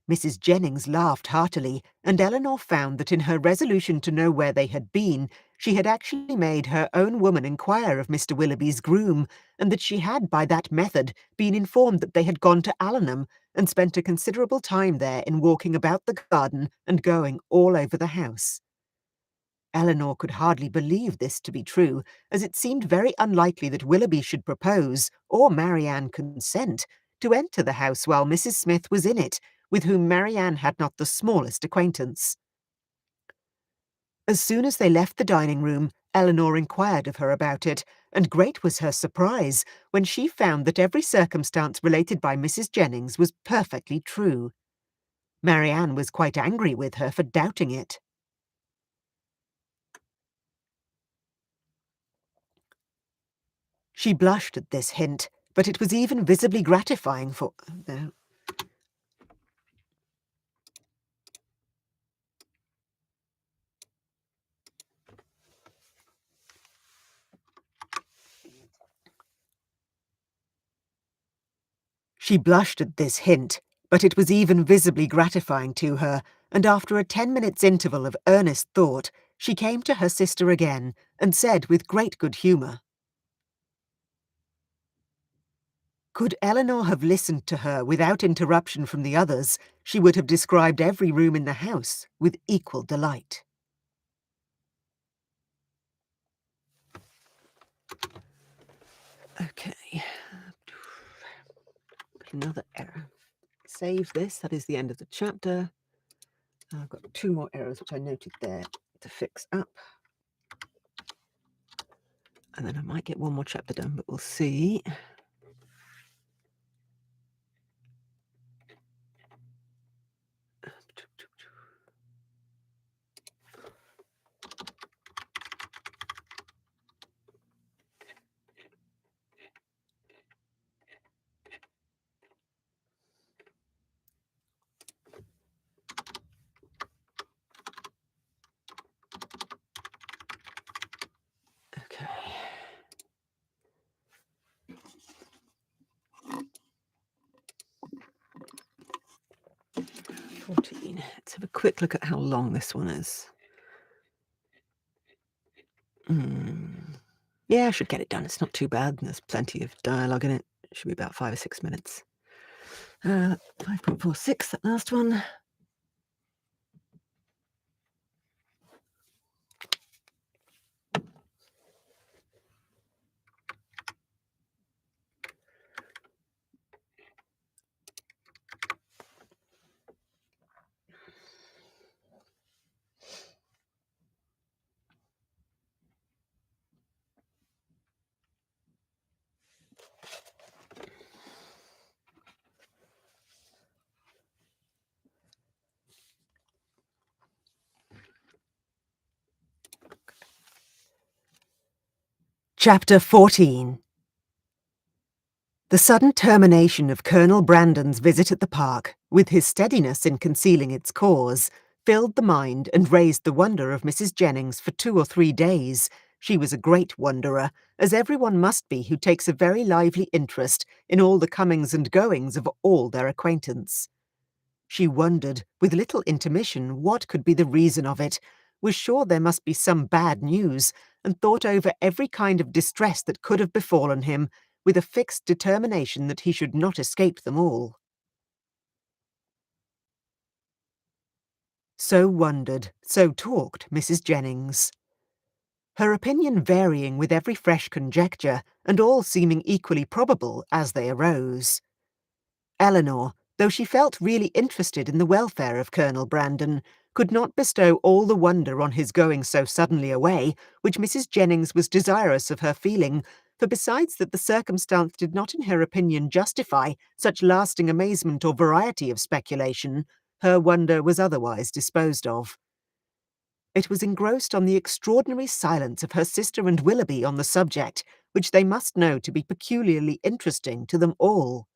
Mrs. Jennings laughed heartily, and Eleanor found that in her resolution to know where they had been, she had actually made her own woman inquire of Mr. Willoughby's groom, and that she had by that method been informed that they had gone to Allenham and spent a considerable time there in walking about the garden and going all over the house. Eleanor could hardly believe this to be true, as it seemed very unlikely that Willoughby should propose, or Marianne consent, to enter the house while Mrs. Smith was in it, with whom Marianne had not the smallest acquaintance. As soon as they left the dining room, Eleanor inquired of her about it, and great was her surprise when she found that every circumstance related by Mrs. Jennings was perfectly true. Marianne was quite angry with her for doubting it. She blushed at this hint, but it was even visibly gratifying for... No. She blushed at this hint, but it was even visibly gratifying to her, and after a 10 minutes' interval of earnest thought, she came to her sister again, and said with great good humour, "Could Eleanor have listened to her without interruption from the others, she would have described every room in the house with equal delight." Okay. Another error. Save this, that is the end of the chapter. I've got 2 more errors which I noted there to fix up. And then I might get 1 more chapter done, but we'll see. Okay. 14. Let's have a quick look at how long this one is. Yeah, I should get it done. It's not too bad. There's plenty of dialogue in it. It should be about 5 or 6 minutes. 5.46, that last one. Chapter 14. The sudden termination of Colonel Brandon's visit at the park, with his steadiness in concealing its cause, filled the mind and raised the wonder of Mrs. Jennings for 2 or 3 days. She was a great wonderer, as everyone must be who takes a very lively interest in all the comings and goings of all their acquaintance. She wondered, with little intermission, what could be the reason of it, was sure there must be some bad news, and thought over every kind of distress that could have befallen him, with a fixed determination that he should not escape them all. So wondered, so talked Mrs. Jennings, her opinion varying with every fresh conjecture, and all seeming equally probable as they arose. Eleanor, though she felt really interested in the welfare of Colonel Brandon, could not bestow all the wonder on his going so suddenly away, which Mrs. Jennings was desirous of her feeling, for besides that the circumstance did not in her opinion justify such lasting amazement or variety of speculation, her wonder was otherwise disposed of. It was engrossed on the extraordinary silence of her sister and Willoughby on the subject, which they must know to be peculiarly interesting to them all.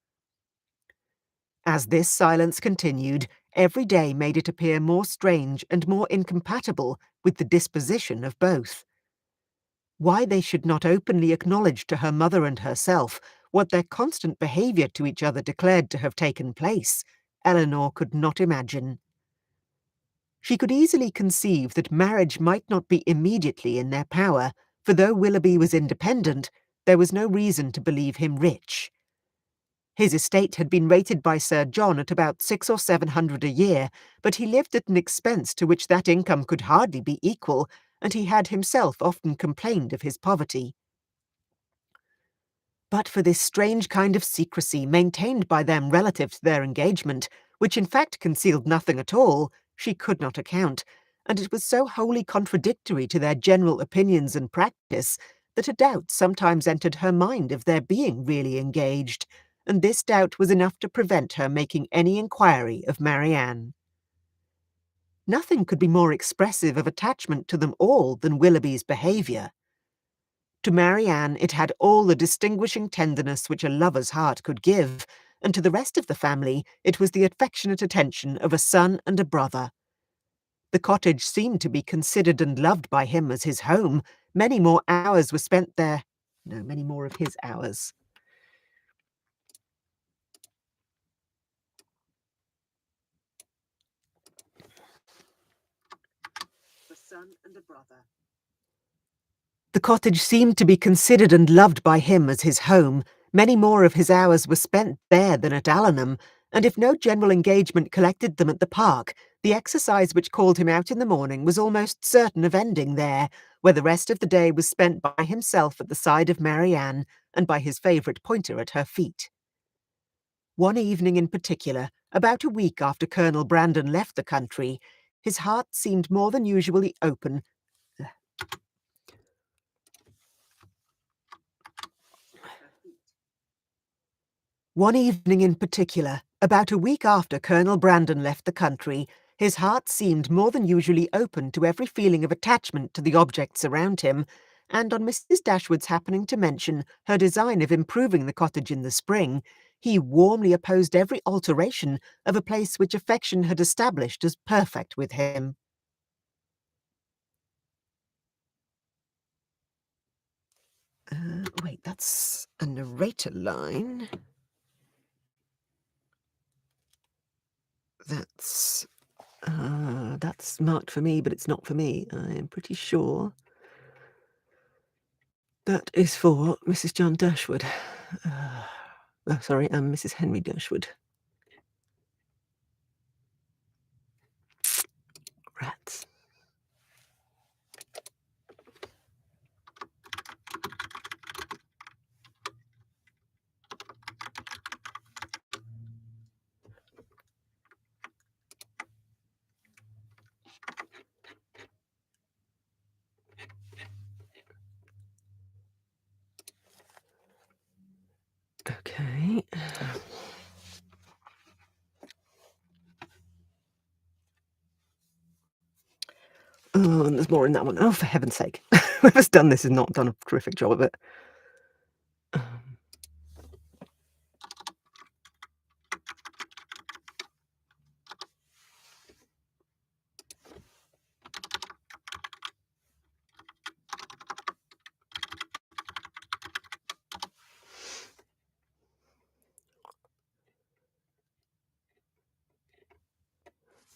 As this silence continued, every day made it appear more strange and more incompatible with the disposition of both. Why they should not openly acknowledge to her mother and herself what their constant behaviour to each other declared to have taken place, Eleanor could not imagine. She could easily conceive that marriage might not be immediately in their power, for though Willoughby was independent, there was no reason to believe him rich. His estate had been rated by Sir John at about 600 or 700 a year, but he lived at an expense to which that income could hardly be equal, and he had himself often complained of his poverty. But for this strange kind of secrecy maintained by them relative to their engagement, which in fact concealed nothing at all, she could not account, and it was so wholly contradictory to their general opinions and practice that a doubt sometimes entered her mind of their being really engaged, and this doubt was enough to prevent her making any inquiry of Marianne. Nothing could be more expressive of attachment to them all than Willoughby's behaviour. To Marianne it had all the distinguishing tenderness which a lover's heart could give, and to the rest of the family it was the affectionate attention of a son and a brother. The cottage seemed to be considered and loved by him as his home. Many more hours were spent there. No, many more of his hours. A son and a brother. The cottage seemed to be considered and loved by him as his home. Many more of his hours were spent there than at Allenham, and if no general engagement collected them at the park, the exercise which called him out in the morning was almost certain of ending there, where the rest of the day was spent by himself at the side of Marianne and by his favourite pointer at her feet. One evening in particular, about a week after Colonel Brandon left the country, his heart seemed more than usually open. One evening in particular, about a week after Colonel Brandon left the country, his heart seemed more than usually open to every feeling of attachment to the objects around him, and on Mrs. Dashwood's happening to mention her design of improving the cottage in the spring, he warmly opposed every alteration of a place which affection had established as perfect with him. Wait, that's a narrator line. That's marked for me, but it's not for me. I am pretty sure that is for Mrs. John Dashwood. Mrs. Henry Dashwood. Rats. Okay. Oh, and there's more in that one. Oh, for heaven's sake. Whoever's done this has not done a terrific job of it.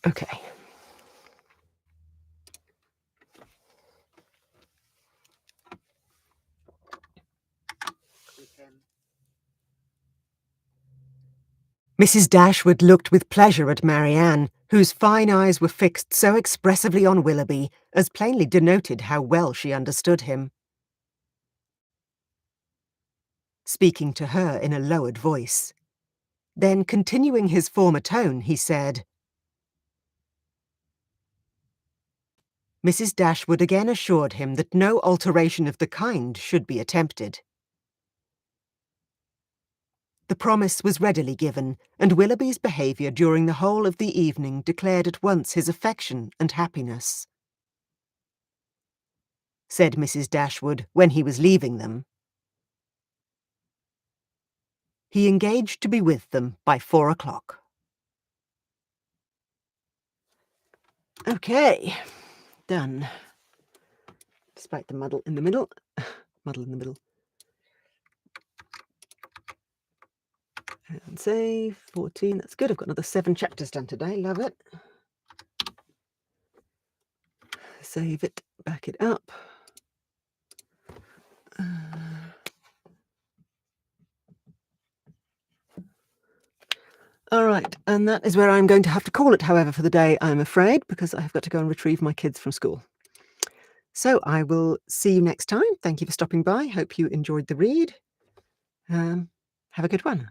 Okay. Mrs. Dashwood looked with pleasure at Marianne, whose fine eyes were fixed so expressively on Willoughby, as plainly denoted how well she understood him. Speaking to her in a lowered voice. Then, continuing his former tone, he said, Mrs. Dashwood again assured him that no alteration of the kind should be attempted. The promise was readily given, and Willoughby's behaviour during the whole of the evening declared at once his affection and happiness. Said Mrs. Dashwood, when he was leaving them, he engaged to be with them by 4 o'clock. Okay, done. Despite the muddle in the middle. Muddle in the middle. And save, 14, that's good. I've got another 7 chapters done today, love it. Save it, back it up. All right, and that is where I'm going to have to call it, however, for the day, I'm afraid, because I have got to go and retrieve my kids from school. So I will see you next time. Thank you for stopping by. Hope you enjoyed the read. Have a good one.